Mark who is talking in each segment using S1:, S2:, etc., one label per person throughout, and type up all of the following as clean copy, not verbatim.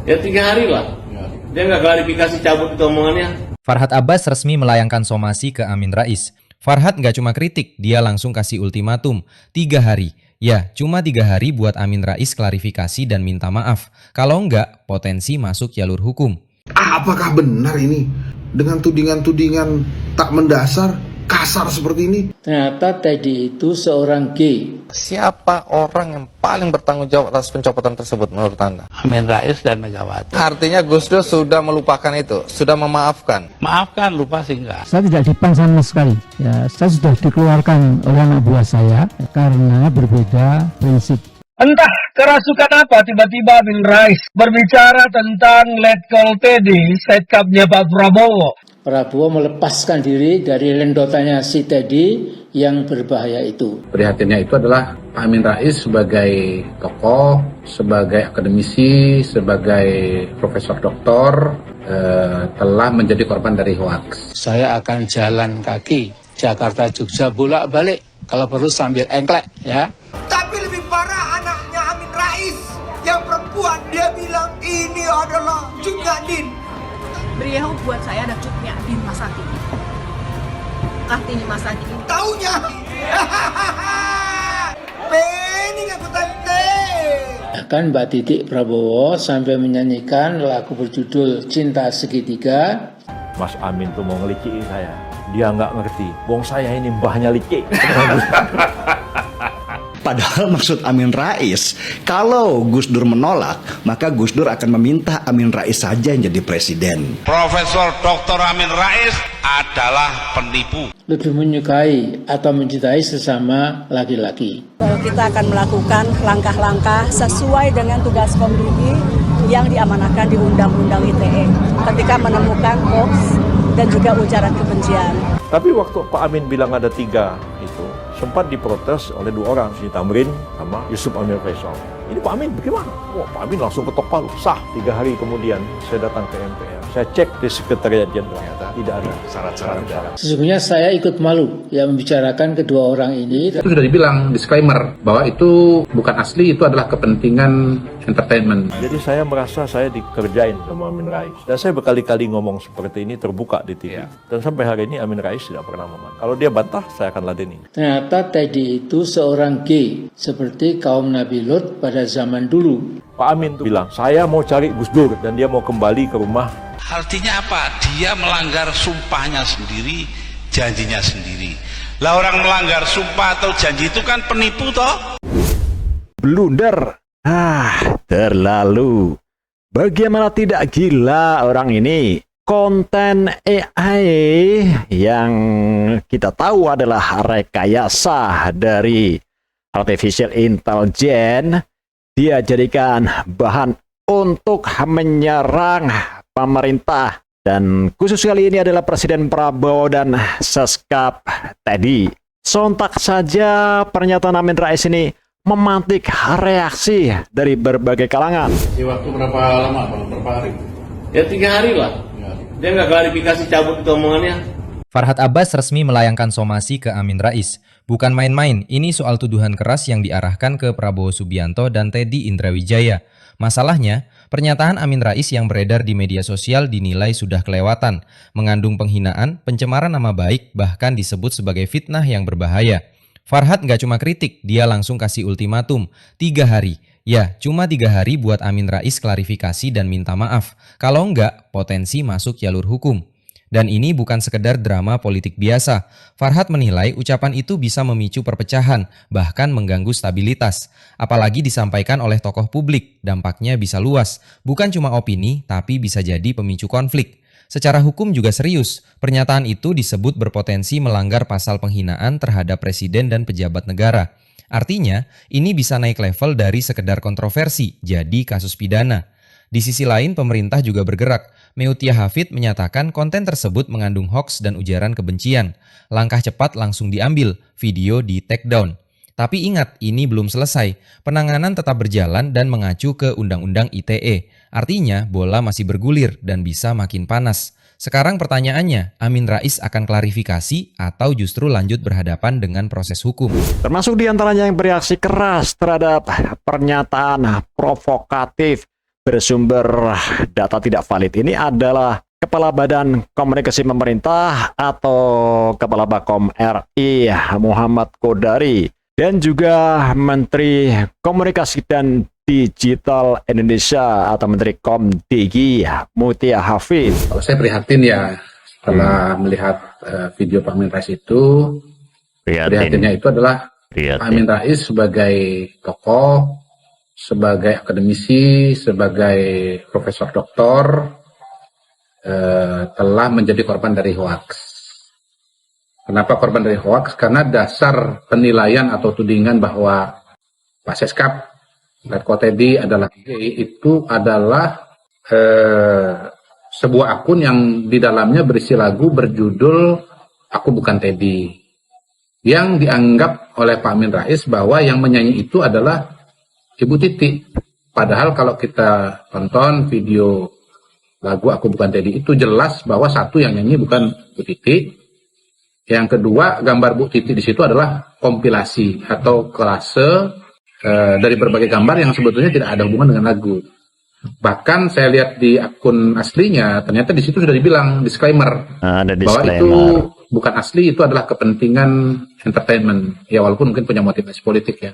S1: Ya 3 hari lah. Dia nggak klarifikasi cabut itu omongannya.
S2: Farhad Abbas resmi melayangkan somasi ke Amin Rais. Farhad nggak cuma kritik, dia langsung kasih ultimatum. 3 hari. Ya, cuma 3 hari buat Amin Rais klarifikasi dan minta maaf. Kalau nggak, potensi masuk jalur hukum.
S3: Apakah benar ini? Dengan tudingan-tudingan tak mendasar, kasar seperti ini?
S4: Ternyata Teddy itu seorang gay.
S5: Siapa orang yang paling bertanggung jawab atas pencopotan tersebut menurut Anda?
S6: Amin Rais dan Megawati.
S5: Artinya Gus Dur sudah melupakan itu, sudah memaafkan.
S6: Maafkan, lupa sih enggak.
S7: Saya tidak dipan sama sekali. Ya, saya sudah dikeluarkan oleh anak buah saya karena berbeda prinsip.
S8: Entah kerasukan apa tiba-tiba Amin Rais berbicara tentang Letkol Teddy, setcapnya Pak Prabowo.
S4: Prabowo melepaskan diri dari lendotannya si Teddy yang berbahaya itu.
S9: Prihatinnya itu adalah Pak Amin Rais sebagai tokoh, sebagai akademisi, sebagai profesor doktor, telah menjadi korban dari hoaks.
S6: Saya akan jalan kaki Jakarta Jogja bolak-balik, kalau perlu sambil engklek ya.
S10: Tapi lebih parah anaknya Amin Rais yang perempuan, dia bilang ini adalah Cut Nyak-Din.
S11: Beliau buat saya ada Cut Nyak-Din Masaki. Kartini Masaki.
S10: Taunya. Pening aku tante.
S4: Bahkan Mbak Titik Prabowo sampai menyanyikan lagu berjudul Cinta Segitiga.
S12: Mas Amin tuh mau ngeliciin saya. Dia nggak ngerti. Wong saya ini mbahnya licik.
S13: Padahal maksud Amin Rais, kalau Gus Dur menolak, maka Gus Dur akan meminta Amin Rais saja yang jadi presiden.
S14: Profesor Dr. Amin Rais adalah penipu.
S4: Lebih menyukai atau mencintai sesama laki-laki.
S11: Kita akan melakukan langkah-langkah sesuai dengan tugas komdigi yang diamanahkan di Undang-Undang ITE ketika menemukan hoax dan juga ujaran kebencian.
S12: Tapi waktu Pak Amin bilang ada 3 itu, sempat diprotes oleh 2 orang, si Tamrin sama Yusuf Amir Faisal. Ini Pak Amin bagaimana? Wah, Pak Amin langsung ketok palu, sah. 3 hari kemudian saya datang ke MPR. Saya cek di Sekretariat Jenderal, ternyata tidak ada syarat-syarat.
S4: Sesungguhnya saya ikut malu yang membicarakan kedua orang ini.
S9: Itu sudah dibilang disclaimer bahwa itu bukan asli, itu adalah kepentingan entertainment.
S12: Jadi saya merasa saya dikerjain sama Amin Rais. Dan saya berkali-kali ngomong seperti ini terbuka di TV. Dan sampai hari ini Amin Rais tidak pernah membantah. Kalau dia bantah, saya akan ladeni.
S4: Ternyata Teddy itu seorang gay, seperti kaum Nabi Lut pada zaman dulu.
S12: Pak Amin tuh bilang, saya mau cari Gus Dur dan dia mau kembali ke rumah.
S14: Artinya apa? Dia melanggar sumpahnya sendiri, janjinya sendiri. Lah orang melanggar sumpah atau janji itu kan penipu toh?
S15: Blunder. Terlalu. Bagaimana tidak gila orang ini? Konten AI yang kita tahu adalah rekayasa dari artificial intelligence, dia jadikan bahan untuk menyerang pemerintah. Dan khusus kali ini adalah Presiden Prabowo dan Seskap Teddy. Sontak saja pernyataan Amin Rais ini memantik reaksi dari berbagai kalangan.
S1: Di waktu berapa lama, berapa hari? Ya 3 hari lah. Dia nggak klarifikasi cabut itu omongannya.
S2: Farhad Abbas resmi melayangkan somasi ke Amin Rais. Bukan main-main, ini soal tuduhan keras yang diarahkan ke Prabowo Subianto dan Teddy Indrawijaya. Masalahnya, pernyataan Amin Rais yang beredar di media sosial dinilai sudah kelewatan, mengandung penghinaan, pencemaran nama baik, bahkan disebut sebagai fitnah yang berbahaya. Farhad nggak cuma kritik, dia langsung kasih ultimatum, 3 hari. Ya, cuma 3 hari buat Amin Rais klarifikasi dan minta maaf. Kalau nggak, potensi masuk jalur hukum. Dan ini bukan sekedar drama politik biasa. Farhad menilai ucapan itu bisa memicu perpecahan, bahkan mengganggu stabilitas. Apalagi disampaikan oleh tokoh publik, dampaknya bisa luas. Bukan cuma opini, tapi bisa jadi pemicu konflik. Secara hukum juga serius, pernyataan itu disebut berpotensi melanggar pasal penghinaan terhadap presiden dan pejabat negara. Artinya, ini bisa naik level dari sekedar kontroversi, jadi kasus pidana. Di sisi lain, pemerintah juga bergerak. Meutia Hafid menyatakan konten tersebut mengandung hoaks dan ujaran kebencian. Langkah cepat langsung diambil, video di take down. Tapi ingat, ini belum selesai. Penanganan tetap berjalan dan mengacu ke Undang-Undang ITE. Artinya, bola masih bergulir dan bisa makin panas. Sekarang pertanyaannya, Amin Rais akan klarifikasi atau justru lanjut berhadapan dengan proses hukum?
S15: Termasuk diantaranya yang bereaksi keras terhadap pernyataan provokatif bersumber data tidak valid ini adalah Kepala Badan Komunikasi Pemerintah atau Kepala Bakom RI Muhammad Kodari dan juga Menteri Komunikasi dan Digital Indonesia atau Menteri Komdigi Mutia Hafid.
S9: Kalau saya prihatin ya setelah melihat video Pak Amin Rais itu, prihatinnya itu adalah Pak Amin Rais sebagai tokoh, sebagai akademisi, sebagai profesor doktor telah menjadi korban dari hoaks. Kenapa korban dari hoaks? Karena dasar penilaian atau tudingan bahwa Pak Seskap Letko Teddy adalah gay itu adalah sebuah akun yang di dalamnya berisi lagu berjudul Aku Bukan Teddy, yang dianggap oleh Pak Amin Rais bahwa yang menyanyi itu adalah Ibu Titi. Padahal kalau kita tonton video lagu Aku Bukan Teddy itu jelas bahwa satu yang nyanyi bukan Bu Titi, yang kedua gambar Bu Titi di situ adalah kompilasi atau kolase dari berbagai gambar yang sebetulnya tidak ada hubungan dengan lagu. Bahkan saya lihat di akun aslinya ternyata di situ sudah dibilang disclaimer bahwa itu bukan asli, itu adalah kepentingan entertainment ya, walaupun mungkin punya motivasi politik ya.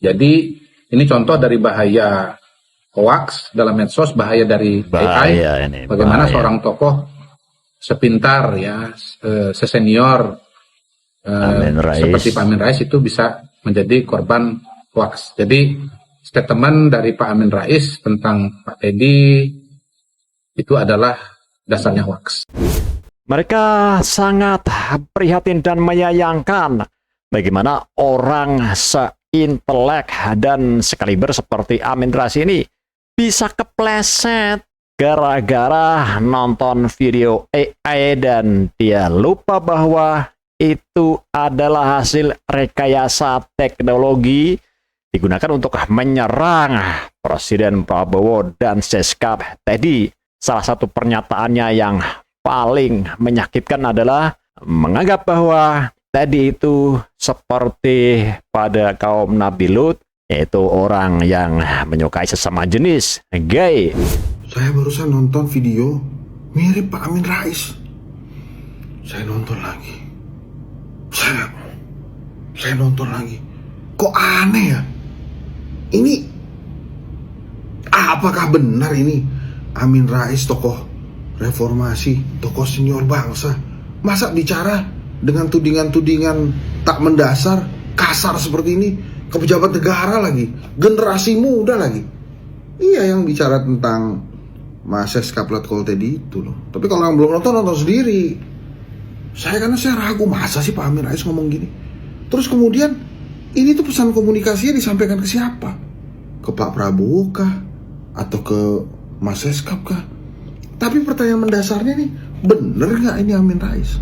S9: Jadi ini contoh dari bahaya hoax dalam medsos, bahaya dari AI. Ini, bagaimana seorang tokoh sepintar ya, sesenior seperti Pak Amin Rais itu bisa menjadi korban hoax. Jadi statement dari Pak Amin Rais tentang Pak Teddy itu adalah dasarnya hoax.
S15: Mereka sangat prihatin dan menyayangkan bagaimana orang seintelek dan sekaliber seperti Amin Rais ini bisa kepleset gara-gara nonton video AI dan dia lupa bahwa itu adalah hasil rekayasa teknologi digunakan untuk menyerang Presiden Prabowo dan Seskap Teddy. Salah satu pernyataannya yang paling menyakitkan adalah menganggap bahwa Teddy itu seperti pada kaum Nabi Lut, yaitu orang yang menyukai sesama jenis, gay.
S3: Saya barusan nonton video mirip Pak Amin Rais. Saya nonton lagi. Saya nonton lagi. Kok aneh ya? Ini apakah benar ini Amin Rais tokoh reformasi, tokoh senior bangsa? Masa bicara dengan tudingan-tudingan tak mendasar, kasar seperti ini ke pejabat negara lagi, generasi muda lagi? Iya, yang bicara tentang Mas Seskap Letko Teddy itu loh. Tapi kalau yang belum nonton, nonton sendiri. Karena saya ragu, masa sih Pak Amin Rais ngomong gini? Terus kemudian ini tuh pesan komunikasinya disampaikan ke siapa? Ke Pak Prabowo kah? Atau ke Mas Seskap kah? Tapi pertanyaan mendasarnya nih, bener nggak ini Amin Rais?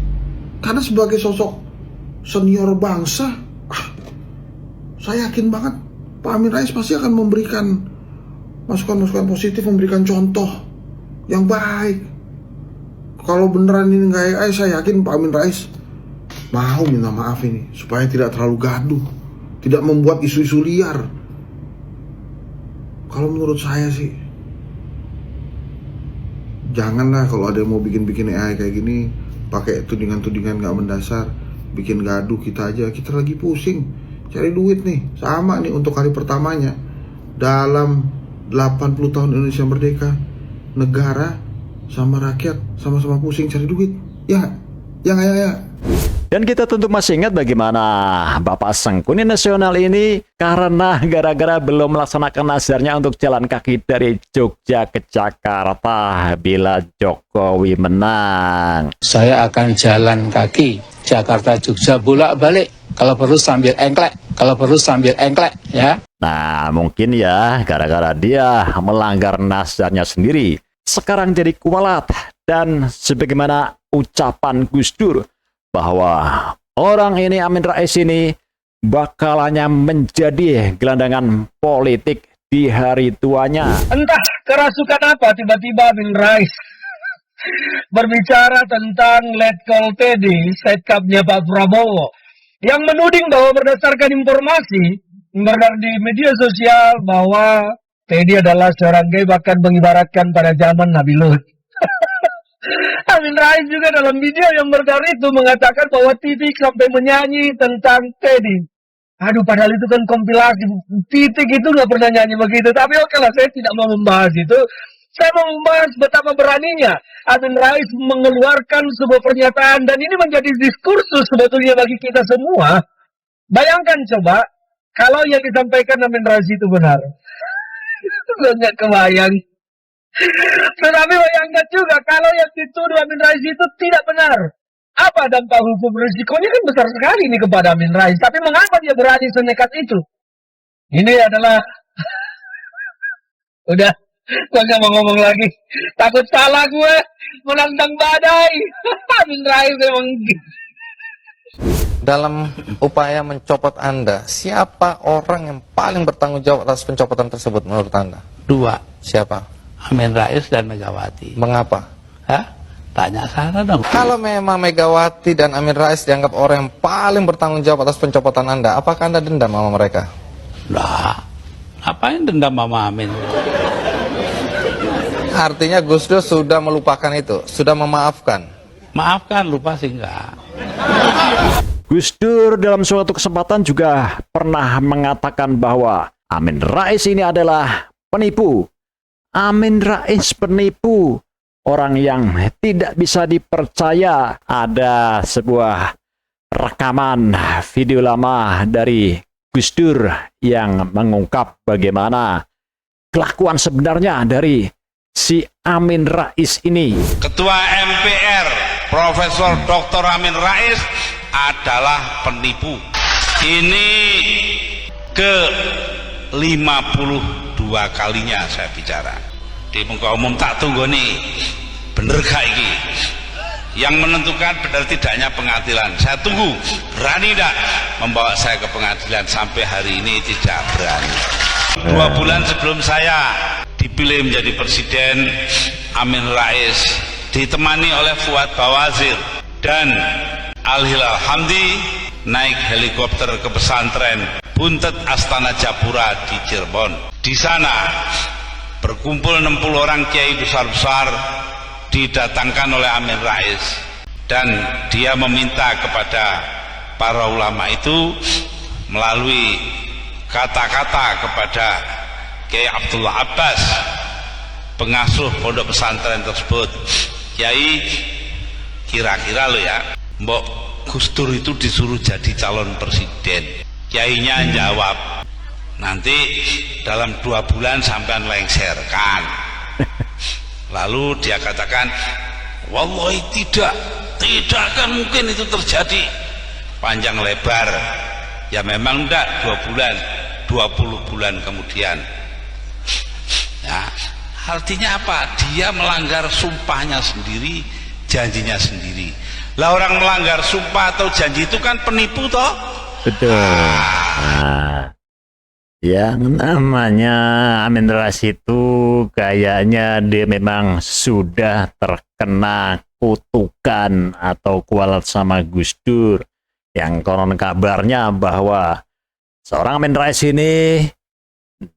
S3: Karena sebagai sosok senior bangsa, saya yakin banget Pak Amin Rais pasti akan memberikan masukan-masukan positif, memberikan contoh yang baik. Kalau beneran ini nggak AI, saya yakin Pak Amin Rais mau minta maaf ini supaya tidak terlalu gaduh, tidak membuat isu-isu liar. Kalau menurut saya sih, janganlah kalau ada yang mau bikin AI kayak gini pakai tudingan-tudingan nggak mendasar, bikin gaduh kita aja. Kita lagi pusing cari duit nih, sama nih untuk hari pertamanya dalam 80 tahun Indonesia merdeka, negara sama rakyat sama-sama pusing cari duit. Ya.
S15: Dan kita tentu masih ingat bagaimana Bapak Sengkuni Nasional ini karena gara-gara belum melaksanakan nazarnya untuk jalan kaki dari Jogja ke Jakarta bila Jokowi menang.
S6: Saya akan jalan kaki Jakarta Jogja bolak-balik, kalau perlu sambil engklek, ya.
S15: Nah, mungkin ya gara-gara dia melanggar nazarnya sendiri, sekarang jadi kualat. Dan sebagaimana ucapan Gus Dur bahwa orang ini, Amin Rais ini, bakalannya menjadi gelandangan politik di hari tuanya.
S8: Entah kerasukan apa tiba-tiba Amin Rais berbicara tentang Letkol Teddy, setcapnya Pak Prabowo, yang menuding bahwa berdasarkan informasi beredar di media sosial bahwa Teddy adalah seorang gay, bahkan mengibaratkan pada zaman Nabi Lut. Amin Rais juga dalam video yang beredar itu mengatakan bahwa Titik sampai menyanyi tentang Teddy. Aduh, padahal itu kan kompilasi. Titik itu nggak pernah nyanyi begitu. Tapi oke lah, saya tidak mau membahas itu. Saya mau membahas betapa beraninya Amin Rais mengeluarkan sebuah pernyataan. Dan ini menjadi diskursus sebetulnya bagi kita semua. Bayangkan coba, kalau yang disampaikan Amin Rais itu benar. Nggak kebayang. Tetapi bayangkan juga kalau yang dituduh Amin Rais itu tidak benar. Apa dampak hukum? Risikonya kan besar sekali nih kepada Amin Rais. Tapi mengapa dia berani senekat itu? Ini adalah udah, gue gak mau ngomong lagi. Takut salah gue menantang badai. Amin Rais emang.
S5: Dalam upaya mencopot Anda, siapa orang yang paling bertanggung jawab atas pencopotan tersebut menurut Anda?
S6: Dua.
S5: Siapa?
S6: Amin Rais dan Megawati.
S5: Mengapa?
S6: Hah? Tanya sana dong.
S5: Kalau memang Megawati dan Amin Rais dianggap orang yang paling bertanggung jawab atas pencopotan Anda, apakah Anda dendam sama mereka?
S6: Nah, ngapain dendam sama Amin?
S5: Artinya Gus Dur sudah melupakan itu, sudah memaafkan.
S6: Maafkan, lupa sih enggak.
S15: Gus Dur dalam suatu kesempatan juga pernah mengatakan bahwa Amin Rais ini adalah penipu. Amin Rais penipu, orang yang tidak bisa dipercaya. Ada sebuah rekaman video lama dari Gus Dur yang mengungkap bagaimana kelakuan sebenarnya dari si Amin Rais ini.
S14: Ketua MPR Profesor Dr. Amin Rais adalah penipu. Ini ke 52 kalinya saya bicara di muka umum. Tak tunggu nih, bener gak ini yang menentukan benar tidaknya pengadilan. Saya tunggu, berani tidak membawa saya ke pengadilan? Sampai hari ini tidak berani. 2 bulan sebelum saya dipilih menjadi presiden, Amin Rais ditemani oleh Fuad Bawazir dan Al-Hilal Hamdi naik helikopter ke pesantren Buntet Astana Japura di Cirebon. Di sana berkumpul 60 orang kiai besar-besar didatangkan oleh Amin Rais, dan dia meminta kepada para ulama itu melalui kata-kata kepada Kiai Abdullah Abbas, pengasuh pondok pesantren tersebut, Kiai, kira-kira lo ya, Mbok Gus Dur itu disuruh jadi calon presiden. Kiainya jawab, nanti dalam 2 bulan sampean lengserkan. Lalu dia katakan, wallahi tidak akan mungkin itu terjadi. Panjang lebar, ya memang enggak, 2 bulan, 20 bulan kemudian. Nah, artinya apa? Dia melanggar sumpahnya sendiri, janjinya sendiri. Lah, orang melanggar sumpah atau janji itu kan penipu toh?
S15: Betul. Nah, yang namanya Amin Rais itu kayaknya dia memang sudah terkena kutukan atau kualat sama Gus Dur. Yang konon kabarnya bahwa seorang Amin Rais ini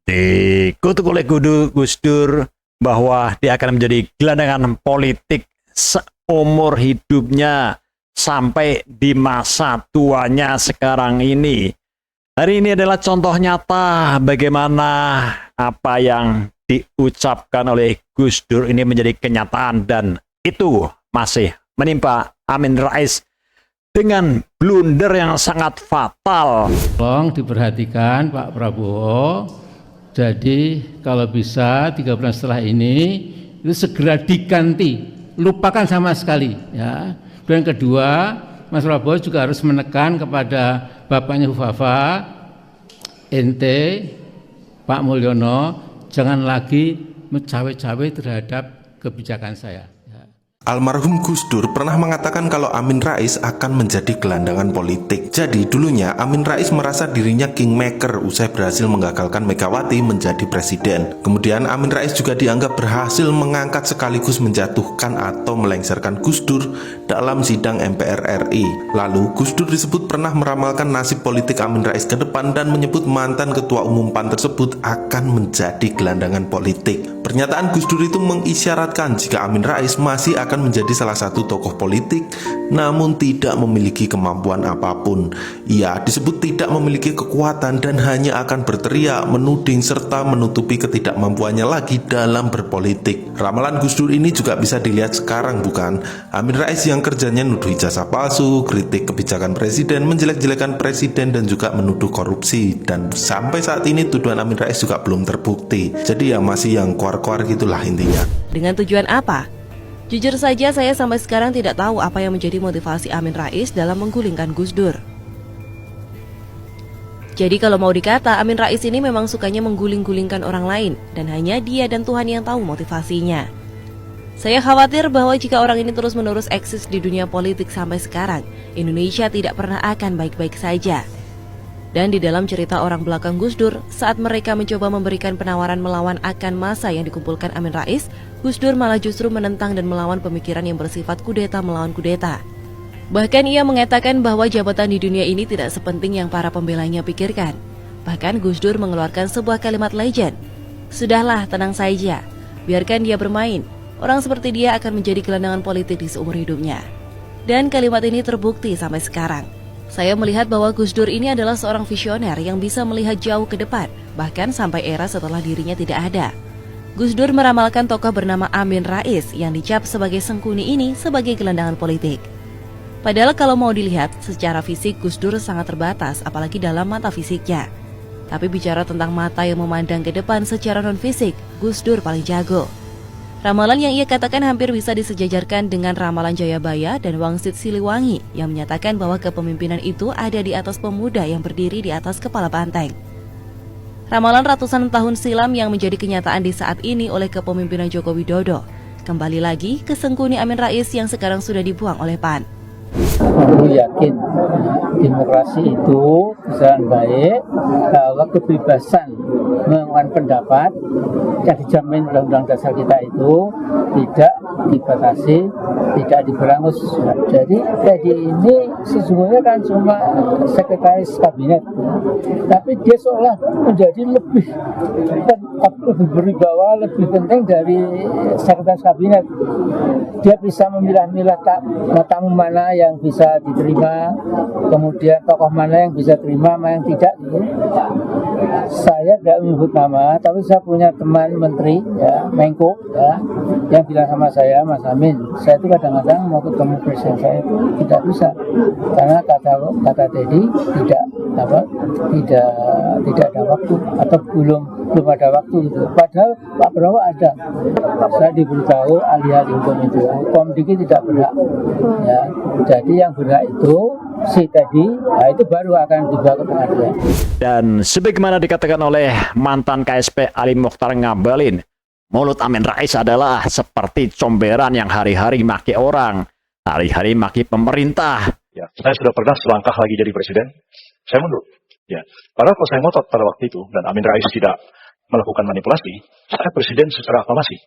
S15: dikutuk oleh Gus Dur bahwa dia akan menjadi gelandangan politik seumur hidupnya sampai di masa tuanya sekarang ini. Hari ini adalah contoh nyata bagaimana apa yang diucapkan oleh Gus Dur ini menjadi kenyataan, dan itu masih menimpa Amin Rais dengan blunder yang sangat fatal.
S4: Tolong diperhatikan Pak Prabowo. Jadi kalau bisa 3 bulan setelah ini itu segera diganti, lupakan sama sekali ya. Dan kedua, Mas Prabowo juga harus menekan kepada Bapaknya Hufafa, ente, Pak Mulyono, jangan lagi mencawe-cawe terhadap kebijakan saya.
S16: Almarhum Gus Dur pernah mengatakan kalau Amin Rais akan menjadi gelandangan politik. Jadi dulunya Amin Rais merasa dirinya kingmaker usai berhasil menggagalkan Megawati menjadi presiden. Kemudian Amin Rais juga dianggap berhasil mengangkat sekaligus menjatuhkan atau melengsarkan Gus Dur dalam sidang MPR RI. Lalu Gus Dur disebut pernah meramalkan nasib politik Amin Rais ke depan dan menyebut mantan ketua umum PAN tersebut akan menjadi gelandangan politik. Pernyataan Gus Dur itu mengisyaratkan jika Amin Rais masih akan menjadi salah satu tokoh politik namun tidak memiliki kemampuan apapun. Ia disebut tidak memiliki kekuatan dan hanya akan berteriak, menuding serta menutupi ketidakmampuannya lagi dalam berpolitik. Ramalan Gus Dur ini juga bisa dilihat sekarang, bukan? Amin Rais yang kerjanya nuduh ijazah palsu, kritik kebijakan presiden, menjelek-jelekan presiden dan juga menuduh korupsi, dan sampai saat ini tuduhan Amin Rais juga belum terbukti. Jadi ya masih yang kuar-kuar gitulah intinya.
S17: Dengan tujuan apa? Jujur saja saya sampai sekarang tidak tahu apa yang menjadi motivasi Amin Rais dalam menggulingkan Gus Dur. Jadi kalau mau dikata, Amin Rais ini memang sukanya mengguling-gulingkan orang lain dan hanya dia dan Tuhan yang tahu motivasinya. Saya khawatir bahwa jika orang ini terus-menerus eksis di dunia politik sampai sekarang, Indonesia tidak pernah akan baik-baik saja. Dan di dalam cerita orang belakang Gus Dur, saat mereka mencoba memberikan penawaran melawan akan massa yang dikumpulkan Amin Rais, Gus Dur malah justru menentang dan melawan pemikiran yang bersifat kudeta melawan kudeta. Bahkan ia mengatakan bahwa jabatan di dunia ini tidak sepenting yang para pembelanya pikirkan. Bahkan Gus Dur mengeluarkan sebuah kalimat legend, "Sudahlah, tenang saja, biarkan dia bermain. Orang seperti dia akan menjadi gelandangan politik di seumur hidupnya." Dan kalimat ini terbukti sampai sekarang. Saya melihat bahwa Gus Dur ini adalah seorang visioner yang bisa melihat jauh ke depan, bahkan sampai era setelah dirinya tidak ada. Gus Dur meramalkan tokoh bernama Amin Rais yang dicap sebagai Sengkuni ini sebagai gelandangan politik. Padahal kalau mau dilihat, secara fisik Gus Dur sangat terbatas, apalagi dalam mata fisiknya. Tapi bicara tentang mata yang memandang ke depan secara non-fisik, Gus Dur paling jago. Ramalan yang ia katakan hampir bisa disejajarkan dengan ramalan Jayabaya dan Wangsit Siliwangi yang menyatakan bahwa kepemimpinan itu ada di atas pemuda yang berdiri di atas kepala banteng. Ramalan ratusan tahun silam yang menjadi kenyataan di saat ini oleh kepemimpinan Joko Widodo. Kembali lagi ke Sengkuni Amin Rais yang sekarang sudah dibuang oleh PAN.
S7: Aku yakin demokrasi itu jalan baik kalau kebebasan mengungkapkan pendapat yang dijamin Undang-Undang Dasar kita itu tidak dibatasi, tidak diberangus. Jadi Teddy ini sesungguhnya kan cuma sekretaris kabinet, tapi dia seolah menjadi lebih berwibawa, lebih penting dari sekretaris kabinet. Dia bisa memilah-milah tamu mana yang bisa diterima, kemudian tokoh mana yang bisa terima, mana yang tidak. Saya tidak menyebut nama, tapi saya punya teman menteri, ya, Menko, ya, yang bilang sama saya, Mas Amin, saya itu kadang-kadang mau ketemu presiden saya itu tidak bisa, karena kata Teddy tidak ada waktu atau belum ada waktu gitu. Padahal Pak Prabowo ada. Saya diberitahu ahli-ahli hukum itu, Komdiki tidak berhak. Ya, jadi yang berhak itu si Teddy, nah itu baru akan dibawa ke pengadilan.
S15: Dan sebagaimana dikatakan oleh mantan KSP Ali Mokhtar Ngabalin, mulut Amin Rais adalah seperti comberan yang hari-hari maki orang, hari-hari maki pemerintah.
S12: Ya, saya sudah pernah selangkah lagi jadi presiden, saya mundur. Ya, padahal kalau saya ngotot pada waktu itu dan Amin Rais tidak melakukan manipulasi, saya presiden secara aklamasi.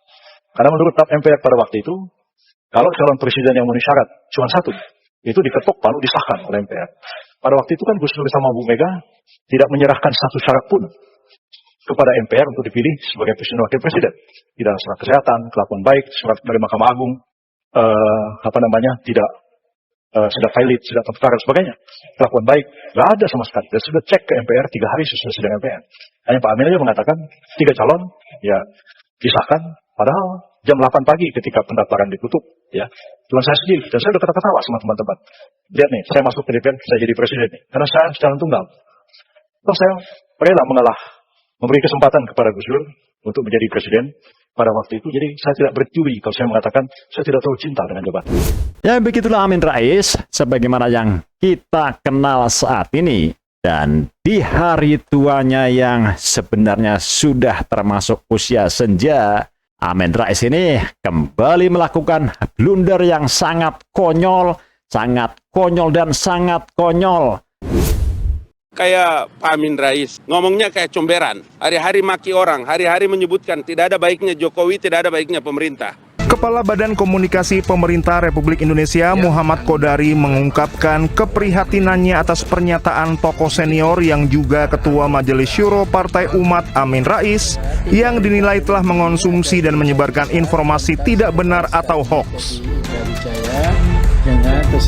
S12: Karena menurut TAP MPR pada waktu itu, kalau calon presiden yang memenuhi syarat cuma satu, itu diketok lalu disahkan oleh MPR. Pada waktu itu kan Gus Dur sama Bu Mega tidak menyerahkan satu syarat pun kepada MPR untuk dipilih sebagai presiden wakil presiden. Tidak ada surat kesehatan, kelakuan baik, surat dari Mahkamah Agung, tidak sudah valid, sudah terdaftar dan sebagainya. Kelakuan baik, nggak ada sama sekali. Dan sudah cek ke MPR 3 hari sesuai sidang MPR. Hanya Pak Amin aja mengatakan 3 calon, ya disahkan. Padahal jam 8 pagi ketika pendaftaran ditutup, ya cuma saya sendiri. Dan saya udah ketawa sama teman-teman. Lihat nih, saya masuk ke DPR, saya jadi presiden nih. Karena saya calon tunggal. Terus saya rela mengalah, memberi kesempatan kepada Gus Dur untuk menjadi presiden pada waktu itu. Jadi saya tidak bercuri kalau saya mengatakan saya tidak terlalu cinta dengan jabatan.
S15: Ya begitulah Amin Rais sebagaimana yang kita kenal saat ini. Dan di hari tuanya yang sebenarnya sudah termasuk usia senja, Amin Rais ini kembali melakukan blunder yang sangat konyol dan sangat konyol.
S18: Kayak Pak Amin Rais, ngomongnya kayak comberan. Hari-hari maki orang, hari-hari menyebutkan tidak ada baiknya Jokowi, tidak ada baiknya pemerintah.
S19: Kepala Badan Komunikasi Pemerintah Republik Indonesia Muhammad Kodari mengungkapkan keprihatinannya atas pernyataan tokoh senior yang juga Ketua Majelis Syuro Partai Umat Amin Rais yang dinilai telah mengonsumsi dan menyebarkan informasi tidak benar atau hoax.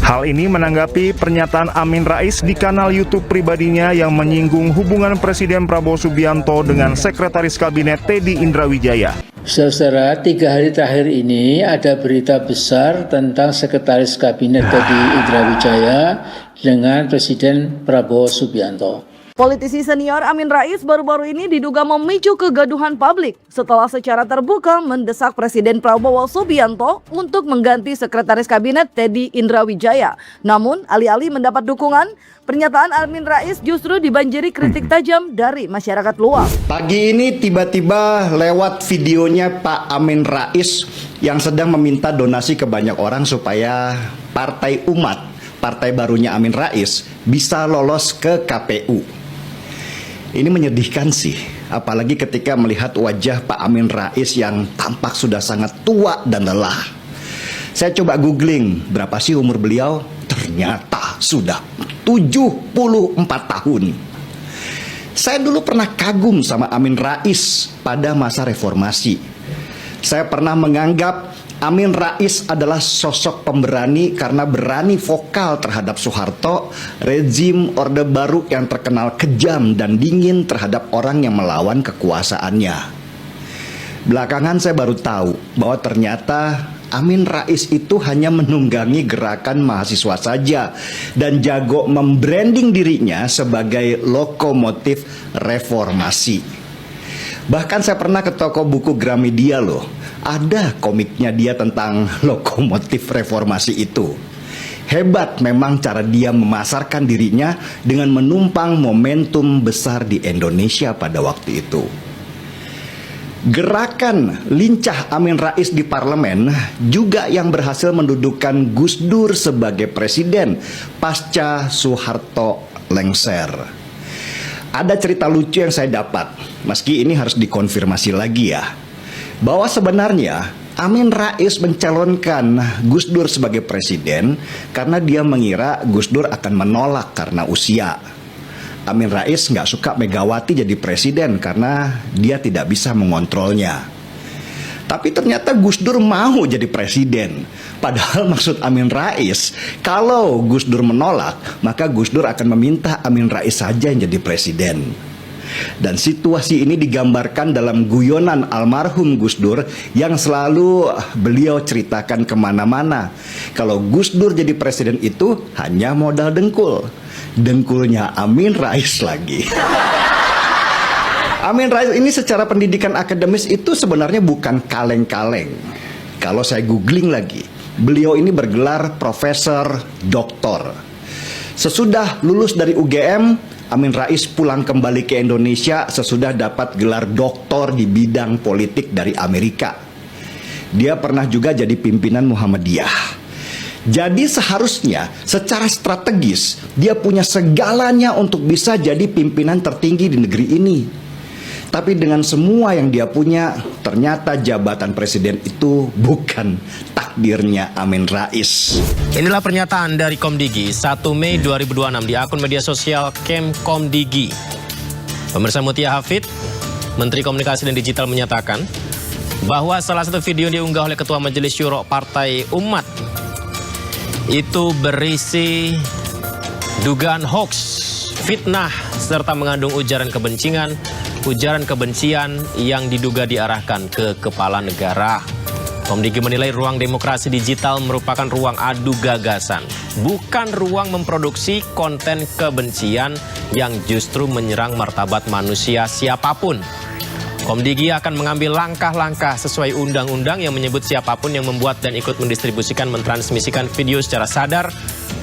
S19: Hal ini menanggapi pernyataan Amin Rais di kanal YouTube pribadinya yang menyinggung hubungan Presiden Prabowo Subianto dengan Sekretaris Kabinet Teddy Indrawijaya.
S7: Saudara, 3 hari terakhir ini ada berita besar tentang Sekretaris Kabinet Teddy Indrawijaya dengan Presiden Prabowo Subianto.
S20: Politisi senior Amin Rais baru-baru ini diduga memicu kegaduhan publik setelah secara terbuka mendesak Presiden Prabowo Subianto untuk mengganti Sekretaris Kabinet Teddy Indrawijaya. Namun, alih-alih mendapat dukungan, pernyataan Amin Rais justru dibanjiri kritik tajam dari masyarakat luas.
S13: Pagi ini tiba-tiba lewat videonya Pak Amin Rais yang sedang meminta donasi ke banyak orang supaya Partai Umat, partai barunya Amin Rais, bisa lolos ke KPU. Ini menyedihkan sih, apalagi ketika melihat wajah Pak Amin Rais yang tampak sudah sangat tua dan lelah. Saya coba googling, berapa sih umur beliau? Ternyata sudah 74 tahun. Saya dulu pernah kagum sama Amin Rais pada masa reformasi. Saya pernah menganggap Amin Rais adalah sosok pemberani karena berani vokal terhadap Soeharto, rezim Orde Baru yang terkenal kejam dan dingin terhadap orang yang melawan kekuasaannya. Belakangan saya baru tahu bahwa ternyata Amin Rais itu hanya menunggangi gerakan mahasiswa saja dan jago membranding dirinya sebagai lokomotif reformasi. Bahkan saya pernah ke toko buku Gramedia loh. Ada komiknya dia tentang lokomotif reformasi itu. Hebat memang cara dia memasarkan dirinya dengan menumpang momentum besar di Indonesia pada waktu itu. Gerakan lincah Amin Rais di parlemen juga yang berhasil mendudukan Gus Dur sebagai presiden pasca Soeharto lengser. Ada cerita lucu yang saya dapat, meski ini harus dikonfirmasi lagi ya, bahwa sebenarnya Amin Rais mencalonkan Gus Dur sebagai presiden karena dia mengira Gus Dur akan menolak karena usia. Amin Rais nggak suka Megawati jadi presiden karena dia tidak bisa mengontrolnya. Tapi ternyata Gus Dur mau jadi presiden. Padahal maksud Amin Rais, kalau Gus Dur menolak, maka Gus Dur akan meminta Amin Rais saja yang jadi presiden. Dan situasi ini digambarkan dalam guyonan almarhum Gus Dur yang selalu beliau ceritakan kemana-mana. Kalau Gus Dur jadi presiden itu hanya modal dengkul. Dengkulnya Amin Rais lagi. Amin Rais ini secara pendidikan akademis itu sebenarnya bukan kaleng-kaleng. Kalau saya googling lagi, beliau ini bergelar profesor doktor. Sesudah lulus dari UGM, Amin Rais pulang kembali ke Indonesia sesudah dapat gelar doktor di bidang politik dari Amerika. Dia pernah juga jadi pimpinan Muhammadiyah. Jadi seharusnya secara strategis dia punya segalanya untuk bisa jadi pimpinan tertinggi di negeri ini. Tapi dengan semua yang dia punya, ternyata jabatan presiden itu bukan takdirnya Amin Rais.
S2: Inilah pernyataan dari Komdigi 1 Mei 2026 di akun media sosial Komdigi. Pemirsa, Mutia Hafid, Menteri Komunikasi dan Digital, menyatakan bahwa salah satu video yang diunggah oleh Ketua Majelis Syuro Partai Umat itu berisi dugaan hoax, fitnah, serta mengandung ujaran kebencian yang diduga diarahkan ke kepala negara. Komdigi menilai ruang demokrasi digital merupakan ruang adu gagasan, bukan ruang memproduksi konten kebencian yang justru menyerang martabat manusia siapapun. Komdigi akan mengambil langkah-langkah sesuai undang-undang yang menyebut siapapun yang membuat dan ikut mendistribusikan, mentransmisikan video secara sadar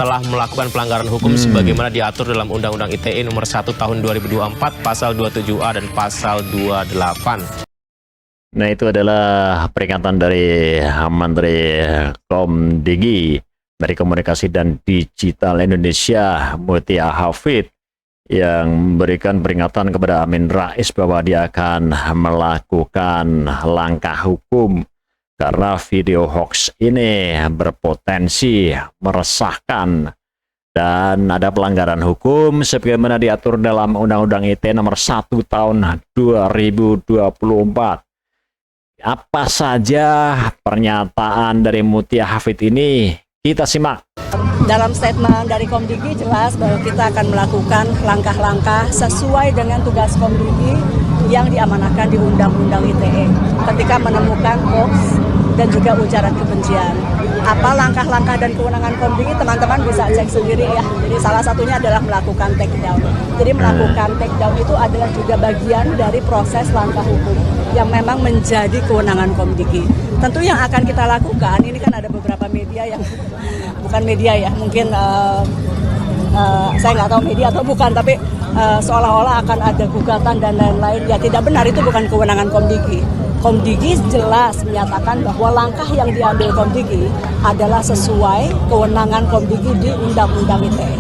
S2: telah melakukan pelanggaran hukum sebagaimana diatur dalam Undang-Undang ITE nomor 1 tahun 2024 pasal 27A dan pasal 28.
S15: Nah, itu adalah peringatan dari Menteri Komdigi dari Komunikasi dan Digital Indonesia, Mutia Hafid, yang memberikan peringatan kepada Amin Rais bahwa dia akan melakukan langkah hukum karena video hoax ini berpotensi meresahkan dan ada pelanggaran hukum sebagaimana diatur dalam Undang-Undang ITE nomor 1 tahun 2024. Apa saja pernyataan dari Mutia Hafid ini? Kita simak.
S11: Dalam statement dari Komdigi jelas bahwa kita akan melakukan langkah-langkah sesuai dengan tugas Komdigi yang diamanahkan di Undang-Undang ITE ketika menemukan hoax dan juga ujaran kebencian. Apa langkah-langkah dan kewenangan Komdigi, teman-teman bisa cek sendiri ya. Jadi salah satunya adalah melakukan take down. Jadi melakukan take down itu adalah juga bagian dari proses langkah hukum yang memang menjadi kewenangan Komdigi. Tentu yang akan kita lakukan, ini kan ada beberapa media yang bukan media ya, mungkin saya nggak tahu media atau bukan, tapi seolah-olah akan ada gugatan dan lain-lain. Ya tidak benar, itu bukan kewenangan Komdigi. Komdigi jelas menyatakan bahwa langkah yang diambil Komdigi adalah sesuai kewenangan Komdigi di Undang-Undang ITE.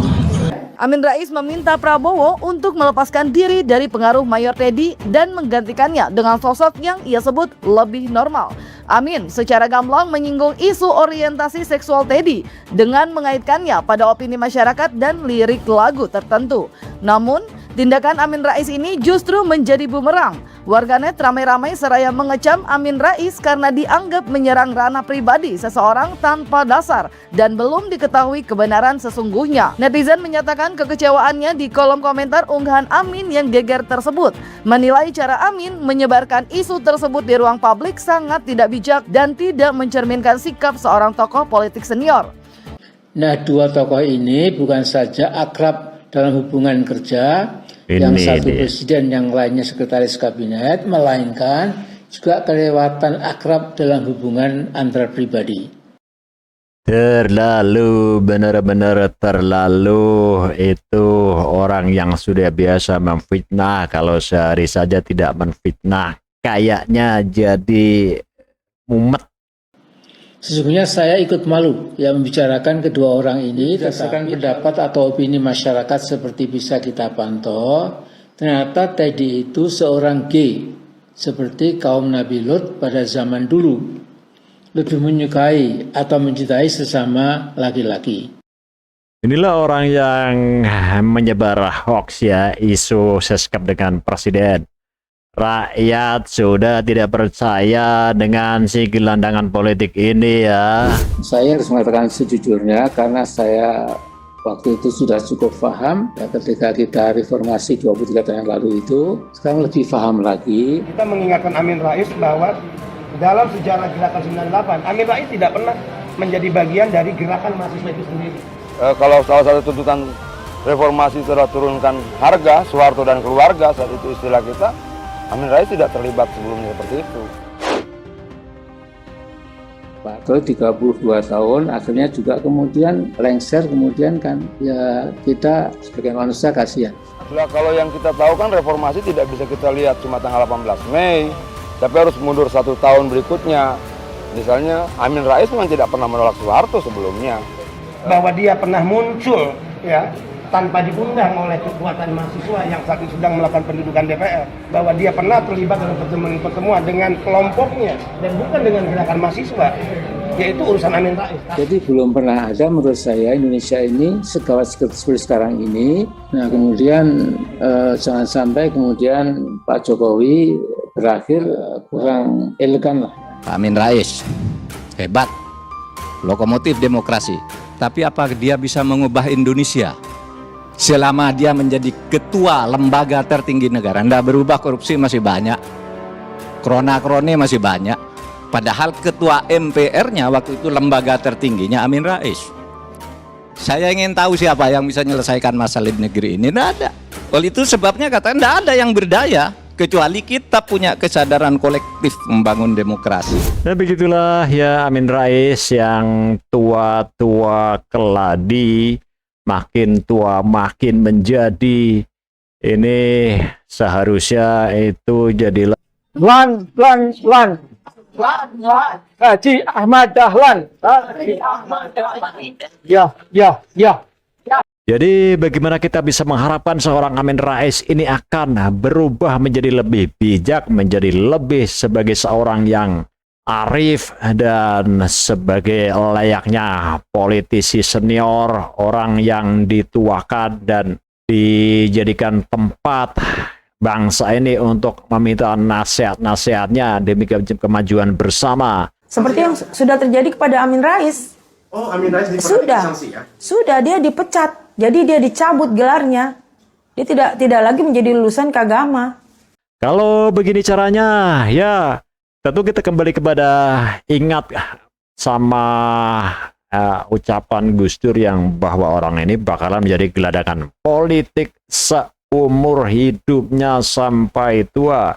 S20: Amin Rais meminta Prabowo untuk melepaskan diri dari pengaruh Mayor Teddy dan menggantikannya dengan sosok yang ia sebut lebih normal. Amin secara gamblang menyinggung isu orientasi seksual Teddy dengan mengaitkannya pada opini masyarakat dan lirik lagu tertentu. Namun, tindakan Amin Rais ini justru menjadi bumerang. Warganet ramai-ramai seraya mengecam Amin Rais karena dianggap menyerang ranah pribadi seseorang tanpa dasar dan belum diketahui kebenaran sesungguhnya. Netizen menyatakan kekecewaannya di kolom komentar unggahan Amin yang geger tersebut, menilai cara Amin menyebarkan isu tersebut di ruang publik sangat tidak bijak dan tidak mencerminkan sikap seorang tokoh politik senior.
S4: Nah, dua tokoh ini bukan saja akrab dalam hubungan kerja, yang satu presiden, yang lainnya sekretaris kabinet, melainkan juga kelewatan akrab dalam hubungan antar pribadi.
S15: Terlalu, benar-benar terlalu. Itu orang yang sudah biasa memfitnah, kalau sehari saja tidak menfitnah, kayaknya jadi mumet.
S4: Sesungguhnya saya ikut malu yang membicarakan kedua orang ini, berdasarkan pendapat atau opini masyarakat seperti bisa kita pantau, ternyata Teddy itu seorang gay, seperti kaum Nabi Lut pada zaman dulu, lebih menyukai atau mencintai sesama laki-laki.
S15: Inilah orang yang menyebar hoax ya, isu seskap dengan presiden. Rakyat sudah tidak percaya dengan si gelandangan politik ini ya.
S21: Saya harus mengatakan sejujurnya karena saya waktu itu sudah cukup paham ya, ketika kita reformasi 23 tahun yang lalu itu, sekarang lebih paham lagi.
S22: Kita mengingatkan Amin Rais bahwa dalam sejarah gerakan 98, Amin Rais tidak pernah menjadi bagian dari gerakan mahasiswa itu sendiri.
S23: Kalau salah satu tuntutan reformasi itu adalah turunkan harga, Soeharto dan keluarga, saat itu istilah kita, Amin Rais tidak terlibat sebelumnya seperti itu.
S21: Waktu 32 tahun akhirnya juga kemudian lengser, kemudian kan ya kita sebagai manusia kasihan.
S23: Nah, kalau yang kita tahu kan reformasi tidak bisa kita lihat cuma tanggal 18 Mei, tapi harus mundur 1 tahun berikutnya. Misalnya Amin Rais memang tidak pernah menolak Soeharto sebelumnya.
S22: Bahwa dia pernah muncul ya tanpa diundang oleh kekuatan mahasiswa yang saat itu sedang melakukan pendudukan DPR, bahwa dia pernah terlibat dalam pertemuan-pertemuan dengan kelompoknya dan bukan dengan gerakan mahasiswa, yaitu urusan Amin Rais.
S21: Jadi belum pernah ada menurut saya Indonesia ini segawat seperti sekarang ini. Nah kemudian jangan sampai kemudian Pak Jokowi berakhir kurang elegan lah.
S24: Amin Rais hebat, lokomotif demokrasi. Tapi apa dia bisa mengubah Indonesia? Selama dia menjadi ketua lembaga tertinggi negara, tidak berubah, korupsi masih banyak, krona-krone masih banyak. Padahal ketua MPR-nya waktu itu lembaga tertingginya Amin Rais. Saya ingin tahu siapa yang bisa menyelesaikan masalah di negeri ini. Tidak ada. Oleh itu sebabnya katanya tidak ada yang berdaya, kecuali kita punya kesadaran kolektif membangun demokrasi.
S15: Dan begitulah ya Amin Rais yang tua-tua keladi, makin tua makin menjadi. Ini seharusnya itu jadilah
S8: Lan. Haji Ahmad Dahlan. Ya.
S15: Jadi bagaimana kita bisa mengharapkan seorang Amin Rais ini akan berubah menjadi lebih bijak, menjadi lebih sebagai seorang yang arif dan sebagai layaknya politisi senior, orang yang dituakan dan dijadikan tempat bangsa ini untuk meminta nasihat-nasihatnya demi kemajuan bersama.
S1: Seperti yang sudah terjadi kepada Amin Rais.
S3: Oh, Amin Rais
S1: Sudah dia dipecat. Jadi dia dicabut gelarnya. Dia tidak lagi menjadi lulusan keagama.
S15: Kalau begini caranya, ya tentu kita kembali kepada ingat sama ucapan Gus Dur yang bahwa orang ini bakalan menjadi gelandangan politik seumur hidupnya sampai tua.